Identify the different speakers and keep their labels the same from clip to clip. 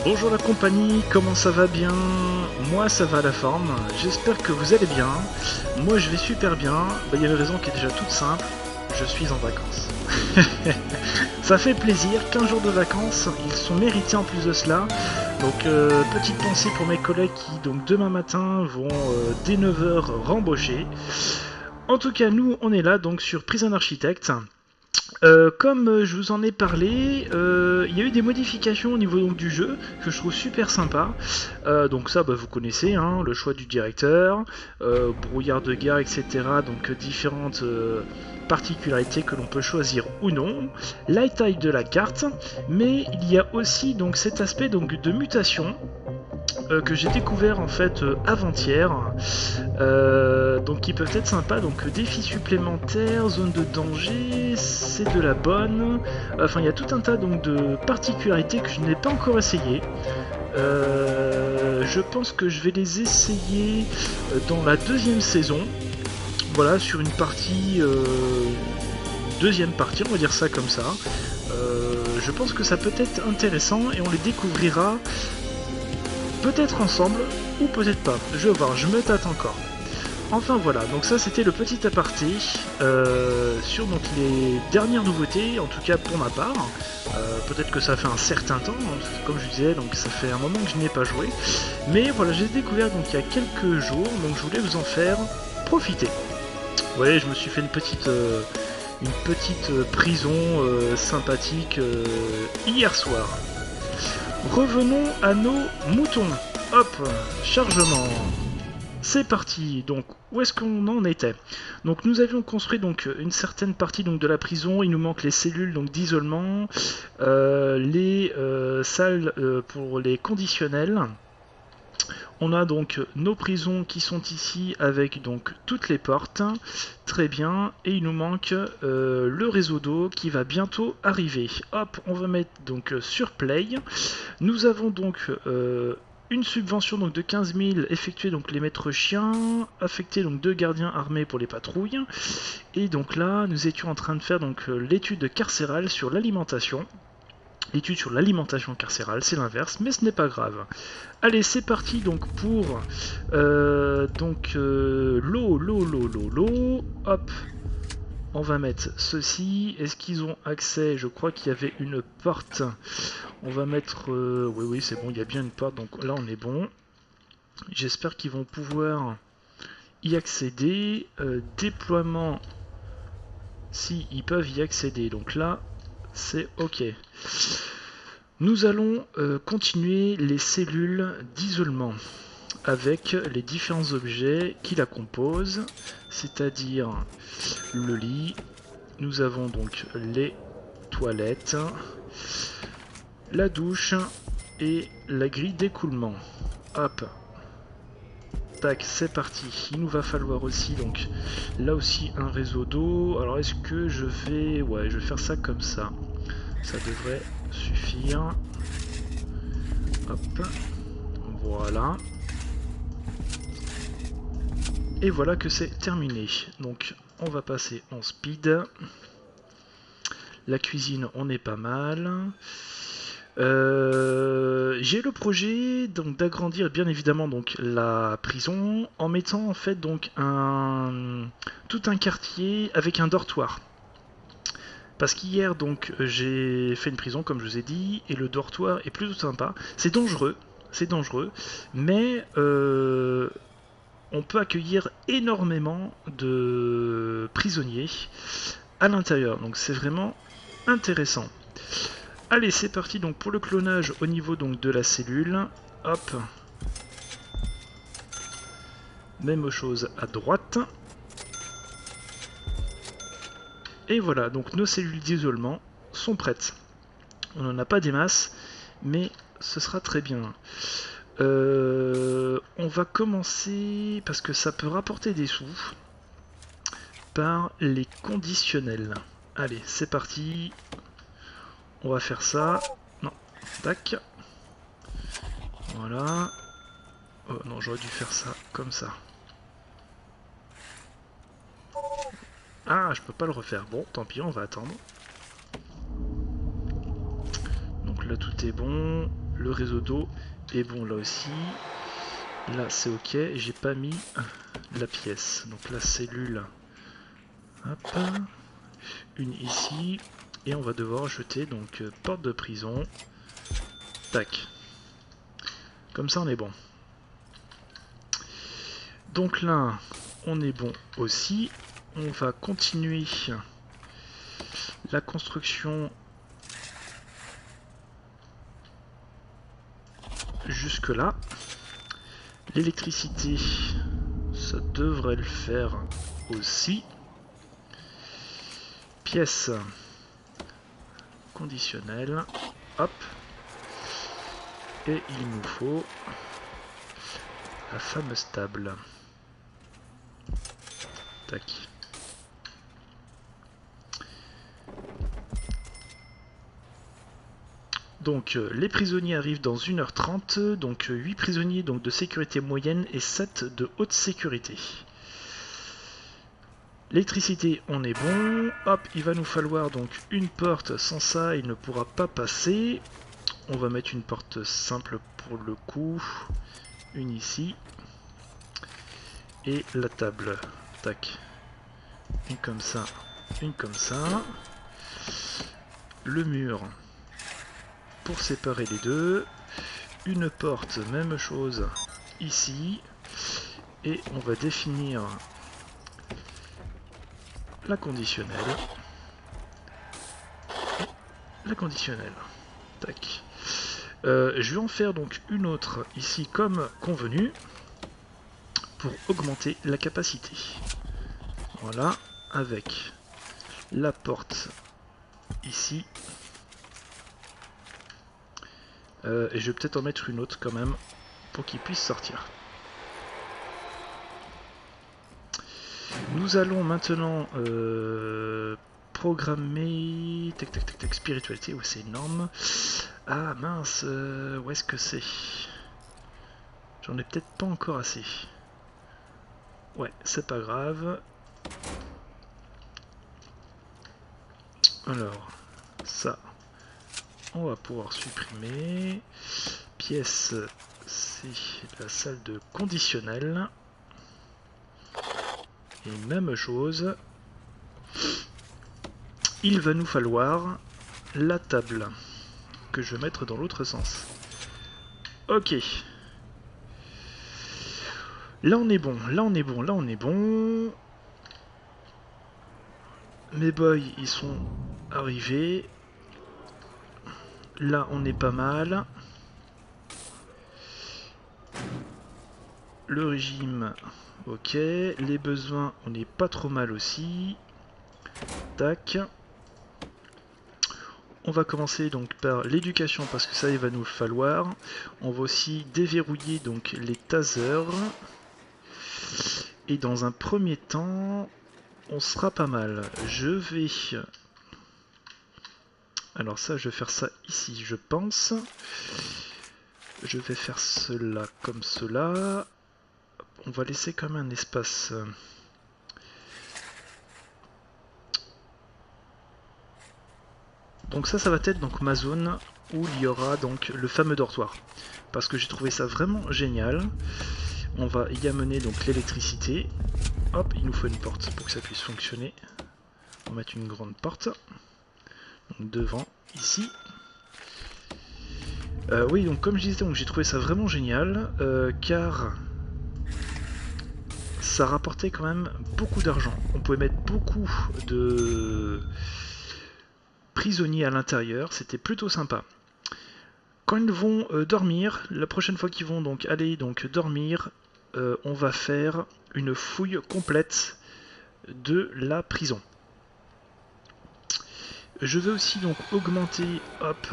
Speaker 1: Bonjour la compagnie, comment ça va bien? Moi ça va à la forme, j'espère que vous allez bien. Moi je vais super bien, il y a une raison qui est déjà toute simple, je suis en vacances. Ça fait plaisir, 15 jours de vacances, ils sont mérités en plus de cela. Donc petite pensée pour mes collègues qui donc demain matin vont dès 9 heures rembaucher. En tout cas nous on est là donc sur Prison Architect. Comme je vous en ai parlé, il y a eu des modifications au niveau donc, du jeu que je trouve super sympa. Donc ça, vous connaissez, hein, le choix du directeur, brouillard de gare, etc. Donc différentes particularités que l'on peut choisir ou non, la taille de la carte, mais il y a aussi donc cet aspect donc de mutation que j'ai découvert en fait avant-hier, donc qui peuvent être sympas. Donc défis supplémentaires, zone de danger, c'est de la bonne. Enfin, il y a tout un tas donc de particularités que je n'ai pas encore essayé. Je pense que je vais les essayer dans la deuxième saison. Voilà, sur une partie, deuxième partie, on va dire ça comme ça. Je pense que ça peut être intéressant et on les découvrira peut-être ensemble ou peut-être pas. Je vais voir, je me tâte encore. Enfin voilà, donc ça c'était le petit aparté sur donc les dernières nouveautés, en tout cas pour ma part. Peut-être que ça fait un certain temps, hein, parce que comme je disais, donc ça fait un moment que je n'y ai pas joué. Mais voilà, j'ai découvert donc il y a quelques jours, donc je voulais vous en faire profiter. Vous voyez, je me suis fait une petite prison sympathique hier soir. Revenons à nos moutons. Hop, chargement. C'est parti. Donc où est-ce qu'on en était? Donc nous avions construit donc une certaine partie donc de la prison. Il nous manque les cellules donc d'isolement, les salles pour les conditionnels. On a donc nos prisons qui sont ici avec donc toutes les portes. Très bien. Et il nous manque le réseau d'eau qui va bientôt arriver. Hop, on va mettre donc sur play. Nous avons donc une subvention donc de 15 000 effectuée donc les maîtres chiens, affecté donc 2 gardiens armés pour les patrouilles. Et donc là, nous étions en train de faire donc l'étude carcérale sur l'alimentation. L'étude sur l'alimentation carcérale, c'est l'inverse, mais ce n'est pas grave. Allez, c'est parti donc pour l'eau. Hop, on va mettre ceci. Est-ce qu'ils ont accès? Je crois qu'il y avait une porte. On va mettre... oui, c'est bon, il y a bien une porte, donc là on est bon. J'espère qu'ils vont pouvoir y accéder. Déploiement, si, ils peuvent y accéder, donc là, c'est ok. Nous allons continuer les cellules d'isolement avec les différents objets qui la composent, c'est-à-dire le lit. Nous avons donc les toilettes, la douche et la grille d'écoulement. Hop, tac, c'est parti. Il nous va falloir aussi donc là aussi un réseau d'eau. Alors est-ce que je vais... Ouais, je vais faire ça comme ça. Ça devrait suffire. Hop, voilà. Et voilà que c'est terminé. Donc on va passer en speed. La cuisine, on est pas mal. J'ai le projet donc d'agrandir bien évidemment donc la prison en mettant en fait donc tout un quartier avec un dortoir. Parce qu'hier donc j'ai fait une prison comme je vous ai dit et le dortoir est plutôt sympa. C'est dangereux, mais on peut accueillir énormément de prisonniers à l'intérieur. Donc c'est vraiment intéressant. Allez, c'est parti donc pour le clonage au niveau donc de la cellule. Hop. Même chose à droite. Et voilà, donc nos cellules d'isolement sont prêtes. On n'en a pas des masses, mais ce sera très bien. On va commencer, parce que ça peut rapporter des sous, par les conditionnels. Allez, c'est parti. On va faire ça. Non, tac. Voilà. Oh non, j'aurais dû faire ça comme ça. Ah, je peux pas le refaire. Bon, tant pis, on va attendre. Donc là, tout est bon. Le réseau d'eau est bon là aussi. Là c'est ok, j'ai pas mis la pièce. Donc la cellule, hop, une ici. Et on va devoir jeter donc porte de prison. Tac. Comme ça on est bon. Donc là on est bon aussi. On va continuer la construction jusque là. L'électricité, ça devrait le faire aussi. Pièce conditionnelle, hop. Et il nous faut la fameuse table. Tac. Donc les prisonniers arrivent dans 1h30, donc 8 prisonniers donc, de sécurité moyenne et 7 de haute sécurité. L'électricité, on est bon. Hop, il va nous falloir donc une porte, sans ça il ne pourra pas passer. On va mettre une porte simple pour le coup, une ici. Et la table, tac. Une comme ça, une comme ça. Le mur pour séparer les deux, une porte, même chose ici, et on va définir la conditionnelle. La conditionnelle, tac. Je vais en faire donc une autre ici comme convenu pour augmenter la capacité. Voilà, avec la porte ici. Et je vais peut-être en mettre une autre quand même pour qu'il puisse sortir. Nous allons maintenant programmer tac tac tac tac spiritualité. Ouais, c'est énorme. Ah mince, où est-ce que c'est? J'en ai peut-être pas encore assez. Ouais, c'est pas grave. Alors, ça, on va pouvoir supprimer. Pièce, c'est la salle de conditionnel. Et même chose. Il va nous falloir la table que je vais mettre dans l'autre sens. Ok. Là on est bon, là on est bon, là on est bon. Mes boys ils sont arrivés. Là on est pas mal. Le régime, ok. Les besoins, on n'est pas trop mal aussi. Tac. On va commencer donc par l'éducation parce que ça il va nous le falloir. On va aussi déverrouiller donc les tasers. Et dans un premier temps, on sera pas mal. Je vais... Alors ça, je vais faire ça ici, je pense. Je vais faire cela comme cela. On va laisser quand même un espace. Donc ça va être donc ma zone où il y aura donc le fameux dortoir. Parce que j'ai trouvé ça vraiment génial. On va y amener donc l'électricité. Hop, il nous faut une porte pour que ça puisse fonctionner. On va mettre une grande porte. Donc devant, ici. Oui, donc comme je disais, j'ai trouvé ça vraiment génial. Car ça rapportait quand même beaucoup d'argent. On pouvait mettre beaucoup de prisonniers à l'intérieur. C'était plutôt sympa. Quand ils vont dormir, la prochaine fois qu'ils vont donc aller dormir, on va faire une fouille complète de la prison. Je vais aussi donc augmenter, hop,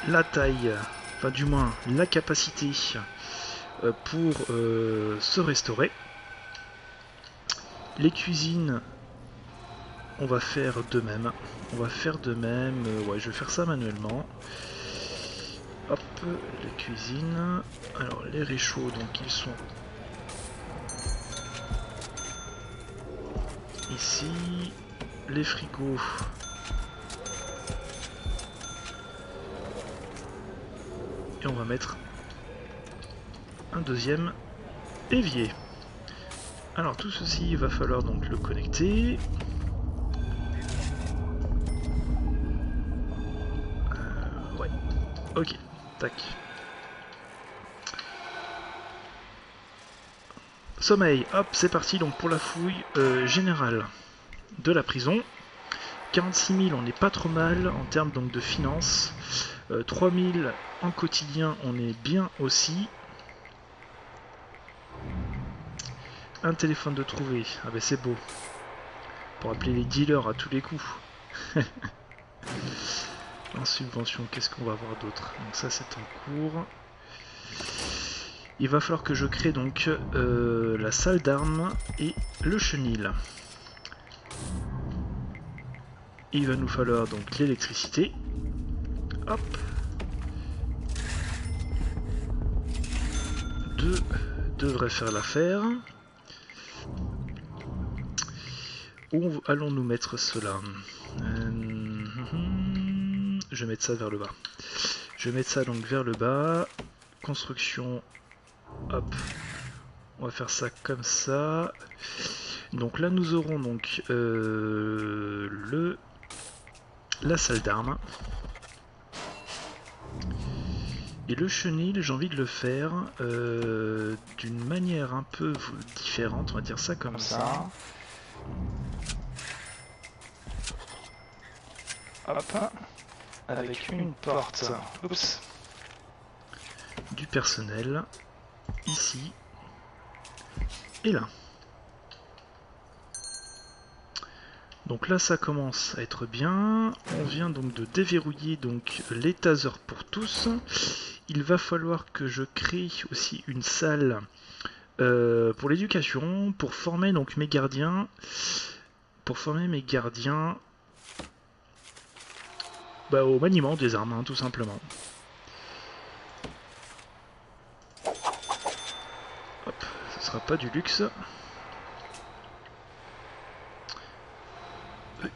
Speaker 1: la taille, enfin du moins la capacité pour se restaurer. Les cuisines, on va faire de même. On va faire de même. Ouais, je vais faire ça manuellement. Hop, les cuisines. Alors, les réchauds, donc ils sont ici. Les frigos, et on va mettre un deuxième évier. Alors tout ceci, il va falloir donc le connecter. Ouais, ok, tac. Sommeil, hop, c'est parti donc pour la fouille générale de la prison. 46 000, on n'est pas trop mal en termes donc de finances. 3 000 en quotidien, on est bien aussi. Un téléphone de trouver, ah ben c'est beau. Pour appeler les dealers à tous les coups. En subvention, qu'est-ce qu'on va avoir d'autre? Donc ça c'est en cours. Il va falloir que je crée donc la salle d'armes et le chenil. Il va nous falloir donc l'électricité. Hop. 2 devrait faire l'affaire. Où allons-nous mettre cela? Je vais mettre ça vers le bas. Je vais mettre ça donc vers le bas. Construction. Hop. On va faire ça comme ça. Donc là nous aurons donc la salle d'armes. Et le chenil, j'ai envie de le faire d'une manière un peu différente, on va dire ça comme ça. Hop, avec une porte. Oups. Du personnel, ici et là. Donc là ça commence à être bien. On vient donc de déverrouiller donc les tasers pour tous. Il va falloir que je crée aussi une salle pour l'éducation, pour former donc mes gardiens. Pour former mes gardiens au maniement des armes, hein, tout simplement. Hop, ce sera pas du luxe.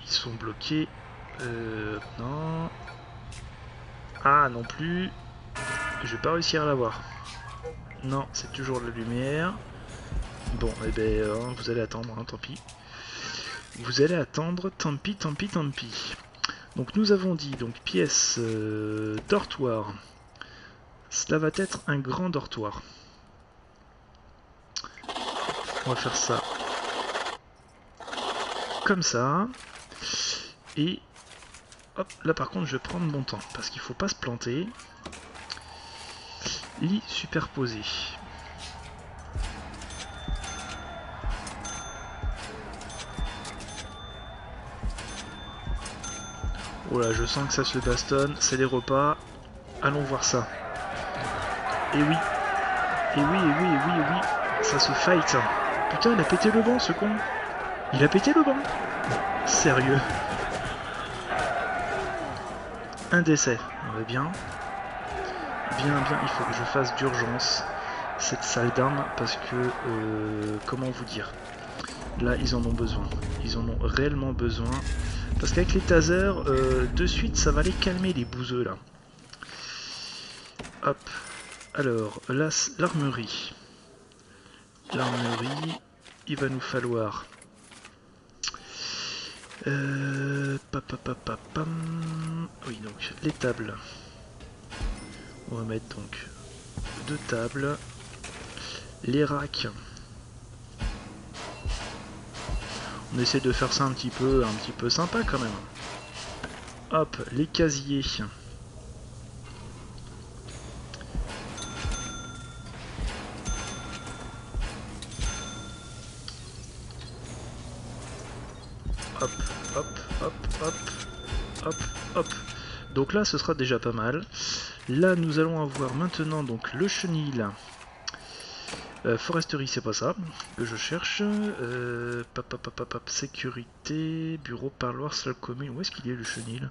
Speaker 1: Ils sont bloqués. Non. Ah, non plus. Je vais pas réussir à l'avoir. Non, c'est toujours la lumière. Bon, eh ben, vous allez attendre, hein, tant pis. Vous allez attendre, tant pis, tant pis, tant pis. Donc nous avons dit, donc pièce dortoir. Cela va être un grand dortoir. On va faire ça comme ça. Et hop, là par contre je vais prendre mon temps parce qu'il faut pas se planter. Lit superposé. Oh là, je sens que ça se bastonne, c'est les repas. Allons voir ça. Et oui. Et oui, et oui, et oui, et oui. Ça se fight. Putain, il a pété le banc, ce con. Il a pété le banc. Sérieux. Un décès. On va bien. Bien, bien, il faut que je fasse d'urgence cette salle d'armes parce que, comment vous dire, là ils en ont besoin, ils en ont réellement besoin, parce qu'avec les tasers, de suite ça va les calmer les bouseux là. Hop, alors, l'armerie, il va nous falloir, oui donc les tables, on va mettre donc 2 tables. Les racks. On essaie de faire ça un petit peu sympa quand même. Hop, les casiers. Hop, hop, hop, hop, hop, hop. Donc là, ce sera déjà pas mal. Là, nous allons avoir maintenant donc le chenil. Foresterie, c'est pas ça que je cherche. Sécurité, bureau, parloir, salle commune. Où est-ce qu'il est le chenil?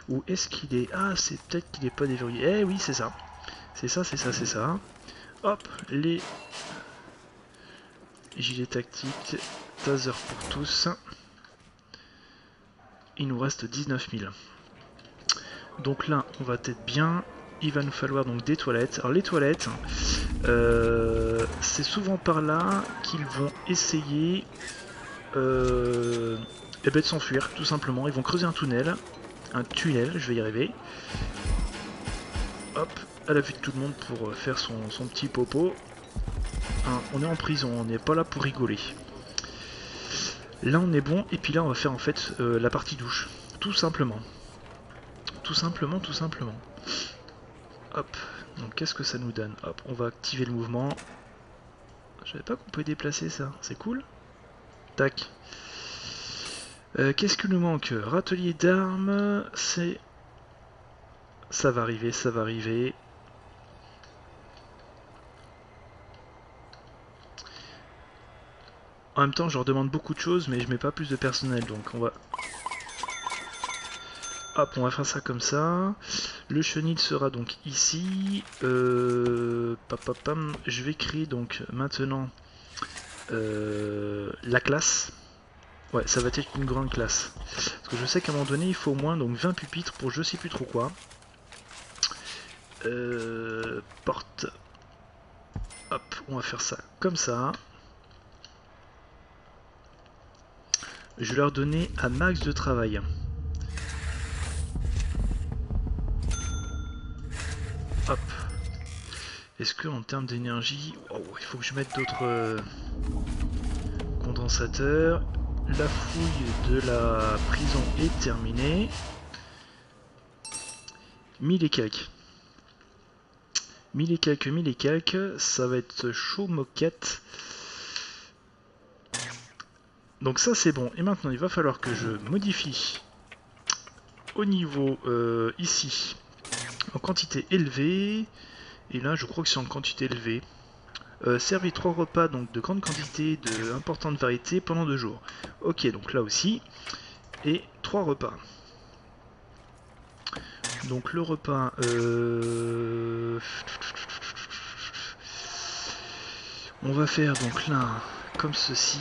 Speaker 1: Où est-ce qu'il est? Ah, c'est peut-être qu'il n'est pas déverrouillé. Eh oui, c'est ça. C'est ça, c'est ça, c'est ça. Hop, les gilets tactiques, taser pour tous. Il nous reste 19 000. Donc là, on va être bien. il va nous falloir donc des toilettes. Alors les toilettes, c'est souvent par là qu'ils vont essayer de s'enfuir, tout simplement. Ils vont creuser un tunnel, je vais y arriver. Hop, à la vue de tout le monde pour faire son petit popo. Hein, on est en prison, on n'est pas là pour rigoler. Là on est bon, et puis là on va faire en fait la partie douche, tout simplement. Tout simplement. Hop, donc qu'est-ce que ça nous donne? Hop, on va activer le mouvement. Je savais pas qu'on pouvait déplacer ça, c'est cool. Tac. Qu'est-ce qu'il nous manque? Râtelier d'armes, c'est... Ça va arriver, ça va arriver. En même temps, je leur demande beaucoup de choses, mais je mets pas plus de personnel, donc on va... Hop, on va faire ça comme ça. Le chenil sera donc ici. Je vais créer donc maintenant la classe. Ouais, ça va être une grande classe. Parce que je sais qu'à un moment donné, il faut au moins donc 20 pupitres pour je sais plus trop quoi. Porte. Hop, on va faire ça comme ça. Je vais leur donner un max de travail. Hop. Est-ce que en termes d'énergie... Oh, il faut que je mette d'autres condensateurs. La fouille de la prison est terminée. 1000 et quelques. 1000 et quelques. Ça va être chaud moquette. Donc ça c'est bon. Et maintenant il va falloir que je modifie au niveau ici en quantité élevée. Et là je crois que c'est en quantité élevée. Servir 3 repas donc de grande quantité, de importante variété pendant 2 jours. Ok, donc là aussi. Et 3 repas. Donc le repas... On va faire donc là comme ceci.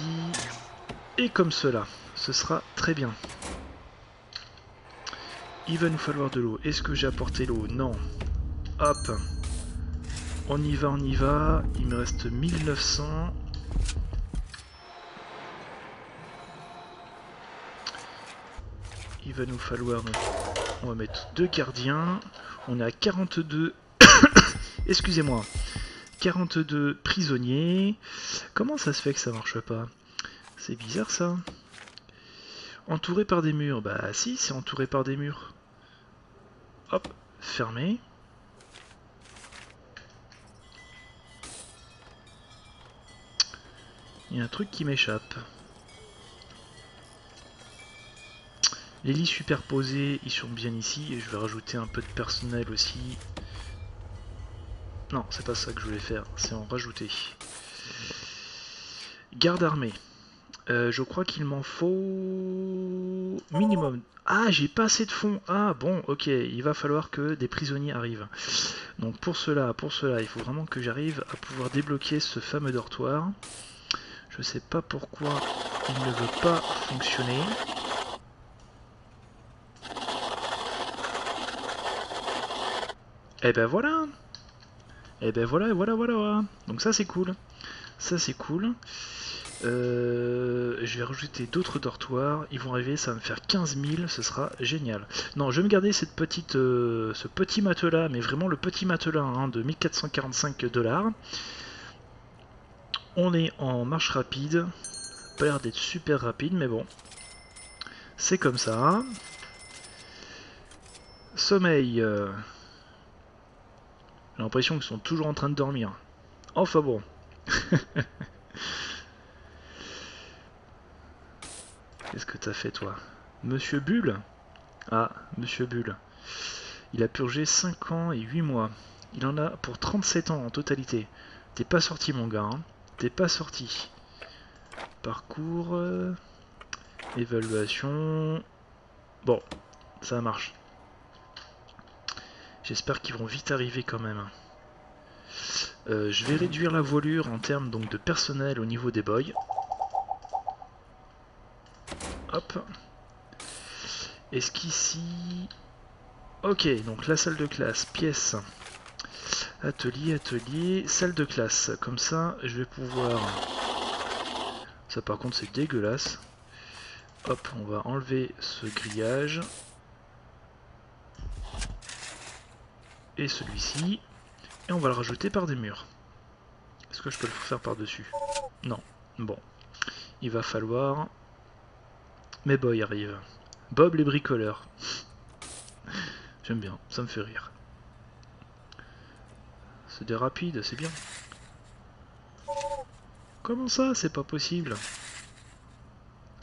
Speaker 1: Et comme cela. Ce sera très bien. Il va nous falloir de l'eau. Est-ce que j'ai apporté l'eau? Non. Hop. On y va. Il me reste 1900. Il va nous falloir... On va mettre 2 gardiens. On est à 42... Excusez-moi. 42 prisonniers. Comment ça se fait que ça marche pas? C'est bizarre ça. Entouré par des murs. Bah si, c'est entouré par des murs. Hop, fermé. Il y a un truc qui m'échappe. Les lits superposés, ils sont bien ici. Et je vais rajouter un peu de personnel aussi. Non, c'est pas ça que je voulais faire. C'est en rajouter. Garde armée. Je crois qu'il m'en faut... minimum. Ah, j'ai pas assez de fonds. Ah, bon, ok. Il va falloir que des prisonniers arrivent. Donc pour cela, il faut vraiment que j'arrive à pouvoir débloquer ce fameux dortoir. Je sais pas pourquoi il ne veut pas fonctionner. Et ben voilà. Et ben voilà. Donc ça c'est cool. Ça c'est cool. Je vais rajouter d'autres dortoirs. Ils vont arriver, ça va me faire 15 000. Ce sera génial. Non, je vais me garder cette petite, ce petit matelas, mais vraiment le petit matelas hein, de 1445 $. On est en marche rapide. Ça n'a pas l'air d'être super rapide, mais bon. C'est comme ça. Sommeil. J'ai l'impression qu'ils sont toujours en train de dormir. Enfin bon. Qu'est-ce que t'as fait toi? Monsieur Bulle? Ah, Monsieur Bulle. Il a purgé 5 ans et 8 mois. Il en a pour 37 ans en totalité. T'es pas sorti mon gars, hein. T'es pas sorti. Parcours... évaluation... Bon, ça marche. J'espère qu'ils vont vite arriver quand même. Je vais réduire la voilure en termes donc de personnel au niveau des boys. Hop. Est-ce qu'ici... Ok, donc la salle de classe, pièce, atelier, atelier, salle de classe. Comme ça, je vais pouvoir... Ça par contre c'est dégueulasse. Hop, on va enlever ce grillage. Et celui-ci. Et on va le rajouter par des murs. Est-ce que je peux le faire par-dessus? Non. Bon. Il va falloir... Mais Boy arrive. Bob les bricoleurs. J'aime bien, ça me fait rire. C'est des rapides, c'est bien. Comment ça? C'est pas possible.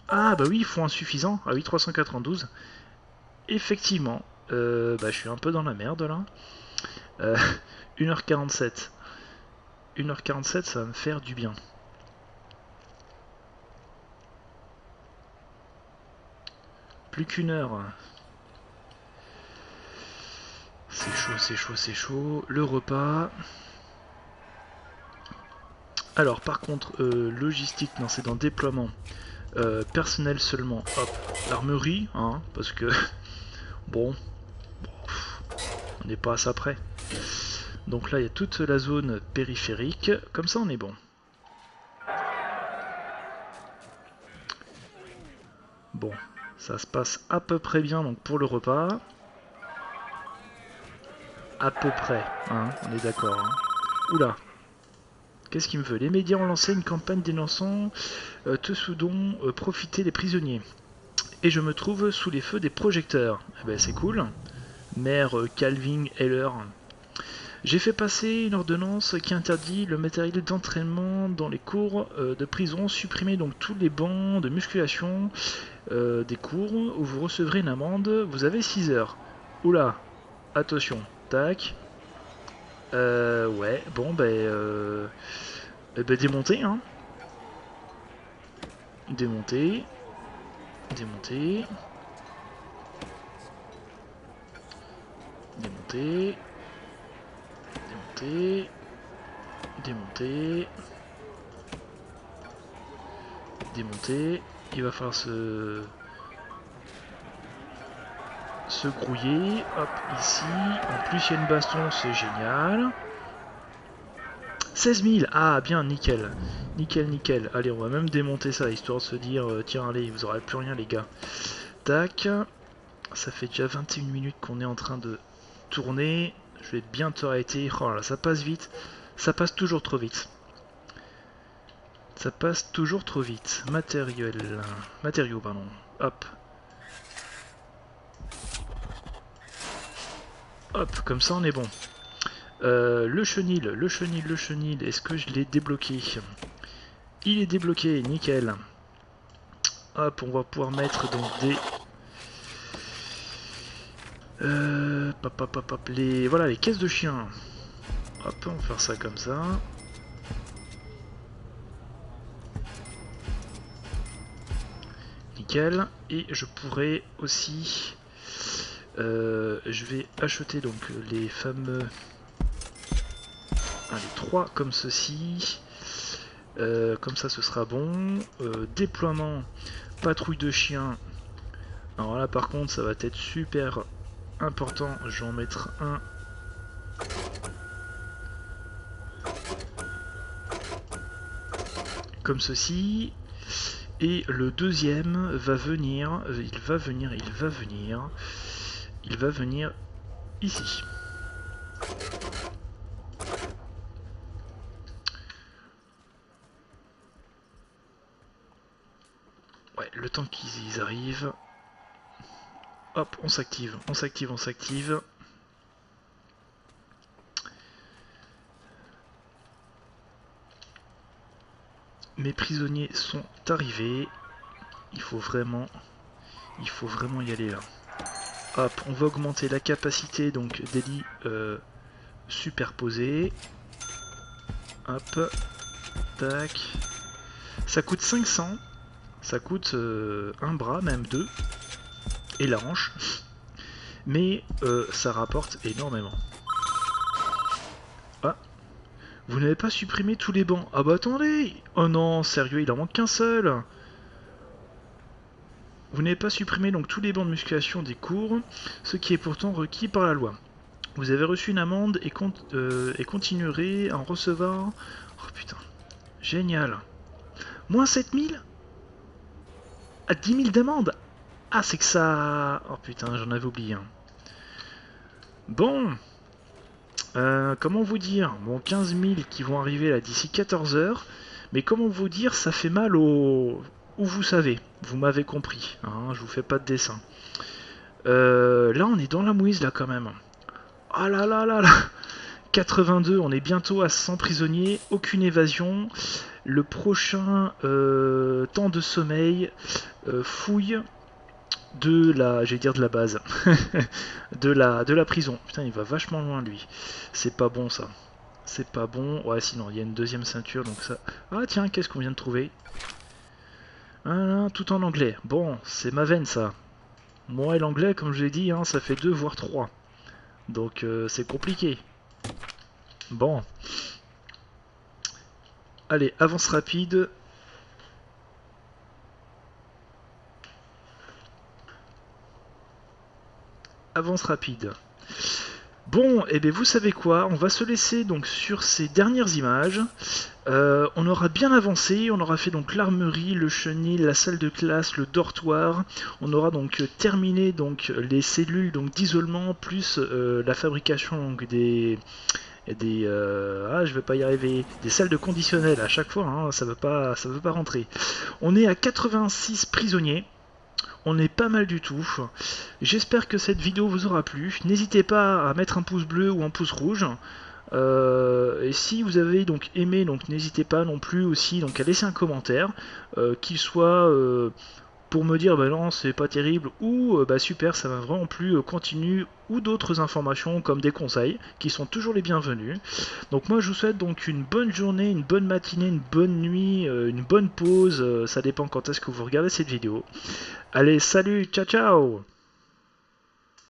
Speaker 1: Ah bah oui, il faut insuffisant. Ah oui, 392. Effectivement. Bah je suis un peu dans la merde là. 1h47. 1h47, ça va me faire du bien. Plus qu'une heure. C'est chaud, c'est chaud, c'est chaud. Le repas. Alors par contre, logistique, non c'est dans déploiement. Personnel seulement. Hop, l'armerie, hein, parce que... bon, on n'est pas à ça près. Donc là, il y a toute la zone périphérique. Comme ça, on est bon. Bon, ça se passe à peu près bien donc pour le repas. À peu près, hein, on est d'accord. Hein. Oula, qu'est-ce qu'il me veut? Les médias ont lancé une campagne dénonçant tout ce dont profitaient les prisonniers. Et je me trouve sous les feux des projecteurs. Eh ben, c'est cool. Maire Calvin Heller. J'ai fait passer une ordonnance qui interdit le matériel d'entraînement dans les cours de prison, supprimer donc tous les bancs de musculation des cours où vous recevrez une amende. Vous avez 6 heures. Oula, attention, tac. Ouais, bon, démonter, hein. Démonter. Démonter. Démonter. Démonter. Démonter. Démonter. Il va falloir se grouiller. Hop, ici. En plus, il y a une baston, c'est génial. 16 000. Ah, bien, nickel. Nickel, nickel. Allez, on va même démonter ça, histoire de se dire, tiens, allez, vous aurez plus rien, les gars. Tac. Ça fait déjà 21 minutes qu'on est en train de tourner. Je vais bientôt arrêter. Oh là, ça passe vite. Ça passe toujours trop vite. Ça passe toujours trop vite. Matériaux, pardon. Hop. Hop, comme ça on est bon. Le chenil, est-ce que je l'ai débloqué? Il est débloqué, nickel. Hop, on va pouvoir mettre donc des... voilà, les caisses de chiens. Hop, on va faire ça comme ça. Nickel. Et je pourrais aussi... je vais acheter donc les fameux... Allez, 3 comme ceci. Comme ça, ce sera bon. Déploiement, patrouille de chiens. Alors là, par contre, ça va être super important. Je vais en mettre un. Comme ceci. Et le deuxième va venir. Il va venir ici. Ouais, le temps qu'ils arrivent. Hop, on s'active. Mes prisonniers sont arrivés. Il faut vraiment y aller là. Hop, on va augmenter la capacité donc des lits superposés. Hop, tac. Ça coûte 500. Ça coûte un bras, même 2. Et la hanche. Mais ça rapporte énormément. Ah. Vous n'avez pas supprimé tous les bancs. Ah bah attendez. Oh non, sérieux, il en manque qu'un seul. Vous n'avez pas supprimé donc tous les bancs de musculation des cours, ce qui est pourtant requis par la loi. Vous avez reçu une amende et continuerez à en recevoir... Oh putain, génial. Moins 7000 à 10 000 d'amende. Ah, c'est que ça... Oh putain, j'en avais oublié un. Bon. Comment vous dire? Bon, 15 000 qui vont arriver là d'ici 14 heures. Mais comment vous dire, ça fait mal au... Où vous savez. Vous m'avez compris. Hein, je vous fais pas de dessin. Là, on est dans la mouise, là, quand même. Ah là là là là 82, on est bientôt à 100 prisonniers. Aucune évasion. Le prochain temps de sommeil, fouille de la, j'allais dire de la base, de la prison. Putain, il va vachement loin lui. C'est pas bon ça. C'est pas bon. Ouais, sinon il y a une deuxième ceinture, donc ça. Ah tiens, qu'est-ce qu'on vient de trouver? Ah, tout en anglais. Bon, c'est ma veine ça. Moi et l'anglais, comme je l'ai dit, hein, ça fait 2 voire 3. Donc c'est compliqué. Bon. Allez, avance rapide. Avance rapide. Bon, et bien vous savez quoi, on va se laisser donc sur ces dernières images. On aura bien avancé, on aura fait donc l'armerie, le chenil, la salle de classe, le dortoir. On aura donc terminé donc les cellules donc d'isolement plus la fabrication donc je vais pas y arriver, des salles de conditionnel à chaque fois, hein, ça veut pas rentrer. On est à 86 prisonniers. On est pas mal du tout. J'espère que cette vidéo vous aura plu. N'hésitez pas à mettre un pouce bleu ou un pouce rouge. Et si vous avez donc aimé, donc n'hésitez pas non plus aussi donc à laisser un commentaire, qu'il soit pour me dire bah non c'est pas terrible ou bah super ça va vraiment plus, continue, ou d'autres informations comme des conseils qui sont toujours les bienvenus. Donc moi je vous souhaite donc une bonne journée, une bonne matinée, une bonne nuit, une bonne pause, ça dépend quand est-ce que vous regardez cette vidéo. Allez, salut, ciao ciao.